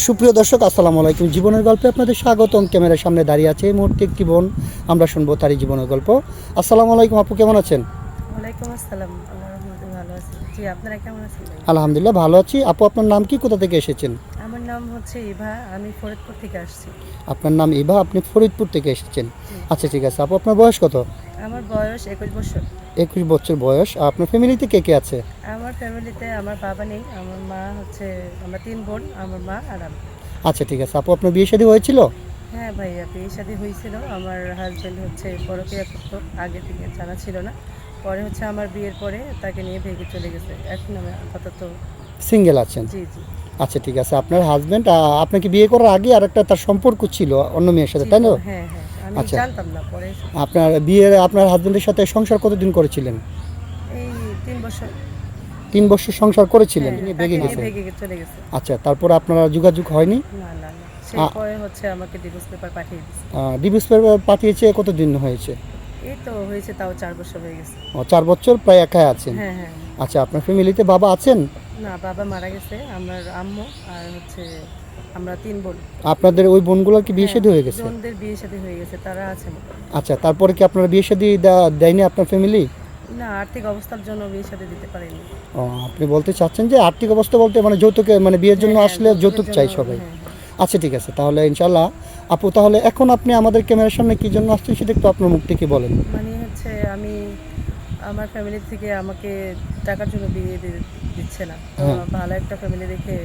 সুপ্রিয় দর্শক, আসসালামু আলাইকুম। জীবনের গল্পে আপনাদের স্বাগতম। ক্যামেরার সামনে দাঁড়িয়ে আছে এই মুহূর্তে একটি বোন। আমরা শুনবো তারই জীবনের গল্প। আসসালামু আলাইকুম আপু, কেমন আছেন? ওয়ালাইকুম আসসালাম। আল্লাহর রহমতে ভালো আছি। জি, আপনারা কেমন আছেন ভাই? আলহামদুলিল্লাহ ভালো আছি। আপু, আপনার নাম কি, কোথা থেকে এসেছেন? আমার নাম হচ্ছে ইভা, আমি ফরিদপুর থেকে আসছি। আপনার নাম ইভা, আপনি ফরিদপুর থেকে এসেছেন। জি। আচ্ছা ঠিক আছে আপু, আপনার বয়স কত? আমার বয়স 21 বছর। 21 বছর বয়স। আপনার ফ্যামিলিতে কে কে আছে? আমার ফ্যামিলিতে আমার বাবা নেই, আমার মা হচ্ছে, আমরা 3 বোন, আমার মা আর আমি। আচ্ছা ঠিক আছে আপু, আপনার বিয়ে শাদী হয়েছিল? হ্যাঁ ভাইয়া, বিয়ে শাদী হয়েছিল। আমার হাজব্যান্ড হচ্ছে পরকীয়া করতো, আগে থেকে জানা ছিল না। পরে হচ্ছে আমার বিয়ের পরে তাকে নিয়ে ভেগে চলে গেছে। এখন আমি আপাতত সিঙ্গেল আছেন? জি জি আচ্ছা ঠিক আছে। আপনার হাজব্যান্ড আপনাকে বিয়ে করার আগে আর একটা তার সম্পর্ক ছিল অন্য মেয়ের সাথে, জি তাই না? হ্যাঁ হ্যাঁ, আমি আচ্ছা, জানতাম না পরে। আপনার হাজব্যান্ডের সাথে সংসার কতদিন করেছিলেন? এই 3 বছর। 3 বছর সংসার করেছিলেন, হ্যাঁ, তিনি তাকে ভেগে নিয়ে গেছে? ভেগে চলে গেছে। আচ্ছা, তারপর আপনারা যোগাযোগ হয়নি? না না না, সে আ- পরে হচ্ছে আমাকে ডিভোর্স পেপার পাঠিয়ে দিয়েছে। ডিভোর্স পেপার পাঠিয়েছে? কতদিন হয়েছে? এই তো হয়েছে, তাও 4 বছর হয়ে গেছে। 4 বছর প্রায় একাই আছেন? হ্যাঁ হ্যাঁ। আচ্ছা, আপনার ফ্যামিলিতে বাবা আছেন? না, বাবা মারা গেছে। আমার আম্মু আর হচ্ছে আমরা 3 বোন। আপনাদের ওই বোনগুলোর কি বিয়ে হ্যাঁ, শাদী হয়ে গেছে? বোনদের বিয়ে শাদী হয়ে গেছে, তারা আছে মোটামুটি। আচ্ছা, তারপরে কি আপনারা বিয়ে শাদী দেয়নি আপনার ফ্যামিলি? না, আর্থিক অবস্থার জন্য বিয়ে শাদী দিতে পারিনি। আপনি বলতে চাচ্ছেন যে আর্থিক অবস্থা বলতে মানে যৌতুকে, মানে বিয়ের জন্য হ্যাঁ, আসলে যৌতুকের যৌতুক জন্য, চাই সবাই? হ্যাঁ হ্যাঁ। আচ্ছা ঠিক আছে, তাহলে ইনশাল্লাহ। আপু, তাহলে এখন আপনি আমাদের ক্যামেরার সামনে কি জন্য আসছেন সেটা একটু আপনার মুখ থেকে বলেন। মানে হচ্ছে আমি, আমার ফ্যামিলি থেকে আমাকে টাকার জন্য বিয়ে দিচ্ছে না তো। হ্যাঁ। ভালো একটা ফ্যামিলি দেখে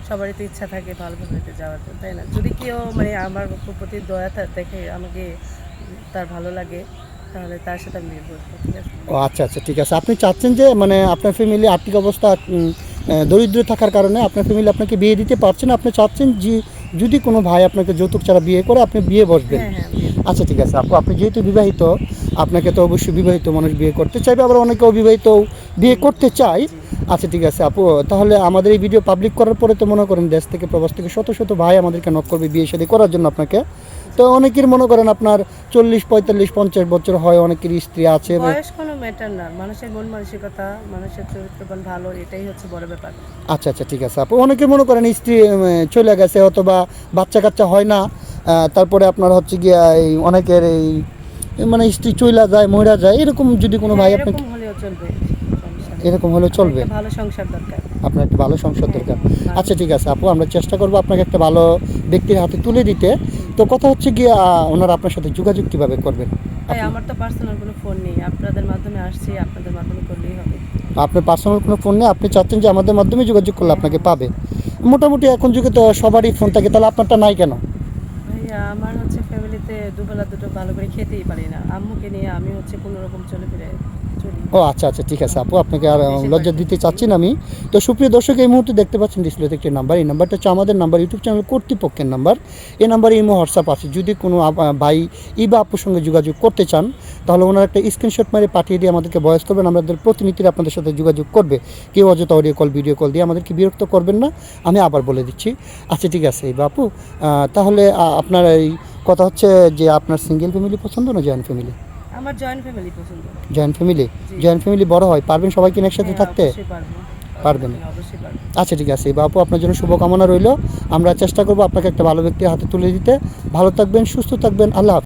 সবারই তো ইচ্ছা থাকে ভালো ফ্যামিলিতে যাওয়ার জন্য, তাই না? যদি কেউ মানে আমার প্রতি দয়া দেখে আমাকে, তার ভালো লাগে, তাহলে তার সাথে আমি বিয়ে করবো, ঠিক আছে? আচ্ছা আচ্ছা ঠিক আছে। আপনি চাচ্ছেন যে মানে আপনার ফ্যামিলি আর্থিক অবস্থা দরিদ্র থাকার কারণে আপনার ফ্যামিলি আপনাকে বিয়ে দিতে পারছে না। আপনি চাচ্ছেন যে যদি কোনো ভাই আপনাকে যৌতুক ছাড়া বিয়ে করে আপনি বিয়ে বসবেন। হ্যাঁ হ্যাঁ, বিয়ে করবো। আচ্ছা ঠিক আছে আপু, আপনি যেহেতু বিবাহিত, আপনাকে তো অবশ্যই বিবাহিত মানুষ বিয়ে করতে চাইবে, আবার অনেকে অবিবাহিত বিয়ে করতে চায়। জি। আচ্ছা ঠিক আছে আপু, তাহলে আমাদের এই ভিডিও পাবলিক করার পরে তো মনে করেন দেশ থেকে প্রবাস থেকে শত শত ভাই আমাদেরকে নক করবে বিয়ে শাদী করার জন্য আপনাকে। তো অনেকের মনে করেন আপনার 40, 45, 50 বছর হয়, অনেকের স্ত্রী আছে। বয়স কোনো ম্যাটার না, মানুষের মন মানসিকতা, মানুষের চরিত্রবান ভালো, এটাই হচ্ছে বড় ব্যাপার। আচ্ছা আচ্ছা ঠিক আছে আপু, অনেকে মনে করেন স্ত্রী চলে গেছে অথবা বাচ্চা কাচ্চা হয় না, তারপরে আপনার হচ্ছে গিয়া এই অনেকের এই মানে স্ত্রী চইলা যায়, মহিলা যায়, এরকম যদি কোনো ভাই হ্যাঁ, আপনাকে, এরকম হলেও চলবে, সমস্যা নেই। এরকম হলে আমার চলবে? একটা ভালো সংসার দরকার। আপনার একটা ভালো সংসার হ্যাঁ, দরকার। ভালো। আচ্ছা ঠিক আছে আপু, আমরা চেষ্টা করবো আপনাকে একটা ভালো ব্যক্তির হাতে তুলে দিতে। তো কথা হচ্ছে গিয়া ওনারা আপনার সাথে যোগাযোগ কিভাবে করবেন? ভাই, আমার তো পার্সোনাল কোনো ফোন নেই, আপনাদের মাধ্যমে আসছি, আপনাদের মাধ্যমে করলেই হবে। আপনার পার্সোনাল কোনো ফোন নেই, আপনি চাচ্ছেন যে আমাদের মাধ্যমে যোগাযোগ করলে আপনাকে পাবে? মোটামুটি এখন যুগে তো সবারই ফোন থাকে, তাহলে আপনারটা নাই কেন? ভাইয়া, আমার হচ্ছে ফ্যামিলিতে দুবেলা দুটো ভালো করে খেতেই পারি না। আম্মুকে নিয়ে আমি হচ্ছে কোনো রকম চলে ফিরে চলি। ও আচ্ছা আচ্ছা ঠিক আছে আপু, আপনাকে আর বেশিরভাগ লজ্জা দিতে চাচ্ছি না আমি। তো সুপ্রিয় দর্শক, এই মুহূর্তে দেখতে পাচ্ছেন ডিসপ্লেতে একটি নাম্বার, এই নাম্বারটা হচ্ছে আমাদের নাম্বার, ইউটিউব চ্যানেল কর্তৃপক্ষের নাম্বার। এই নাম্বারে ইমো হোয়াটসঅ্যাপ আছে। যদি কোনো ভাই ইবা আপুর সঙ্গে যোগাযোগ করতে চান, তাহলে ওনার একটা স্ক্রিনশট মেরে পাঠিয়ে দিয়ে আমাদেরকে ভয়েস করবেন, আমাদের প্রতিনিধিরা আপনাদের সাথে যোগাযোগ করবে। কেউ অযথা অডিও কল, ভিডিও কল দিয়ে আমাদেরকে বিরক্ত করবেন না, আমি আবার বলে দিচ্ছি। আচ্ছা ঠিক আছে ইবা আপু, তাহলে আপনার এই কথা হচ্ছে যে আপনার সিঙ্গেল ফ্যামিলি পছন্দ না জয়েন্ট ফ্যামিলি? আমার জয়েন্ট ফ্যামিলি পছন্দ। Joint family? জি। জয়েন্ট ফ্যামিলি বড় হয়, পারবেন সবাই কিনে একসাথে হ্যাঁ, থাকতে? অবশ্যই পারবো। পারবেন? অবশ্যই পারবো। আচ্ছা ঠিক আছে বাপু, আপনার জন্য শুভকামনা রইল। আমরা চেষ্টা করব আপনাকে একটা ভালো ব্যক্তির হাতে তুলে দিতে। ভালো থাকবেন, সুস্থ থাকবেন, আল্লাহ হাফেজ।